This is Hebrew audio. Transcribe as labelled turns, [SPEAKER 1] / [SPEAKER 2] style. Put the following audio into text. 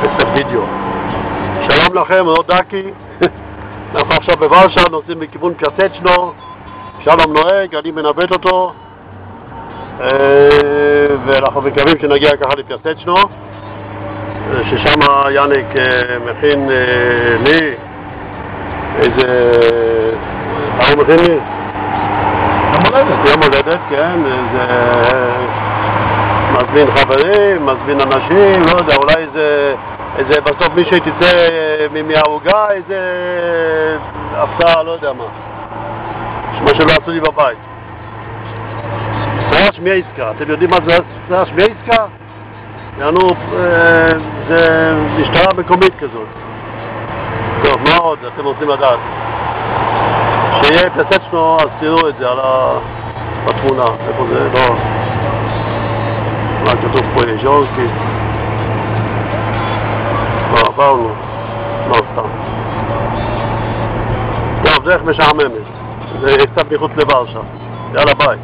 [SPEAKER 1] את הוידאו. שלום לכם, לא דקי. אנחנו עכשיו בוורשה, נוסעים בכיוון פיאסצ'נו. שלום נוהג, אני מנווט אותו. ואנחנו מקווים שנגיע ככה לפיאסצ'נו, ששם יאניק מכין לי איזה... מה הוא מכין לי? יום הולדת, כן. מזמין חברים, מזמין אנשים, לא יודע, אולי איזה בסוף מישהו תצא מהעוגה, איזה הפתעה, לא יודע מה. מה שלא עשו לי בבית. סרש מי העסקה, אתם יודעים מה זה סרש מי העסקה? יענו, זה משטרה מקומית כזאת. טוב, מה עוד אתם רוצים לדעת? שיהיה פיאסצ'נו, אז תראו את זה בתמונה. איפה זה? לא... מה כתוב פה? ז'ורסקי. לא, עברנו. לא, סתם. טוב, דרך משעממת. זה קצת מחוץ לוורשה. יאללה, ביי.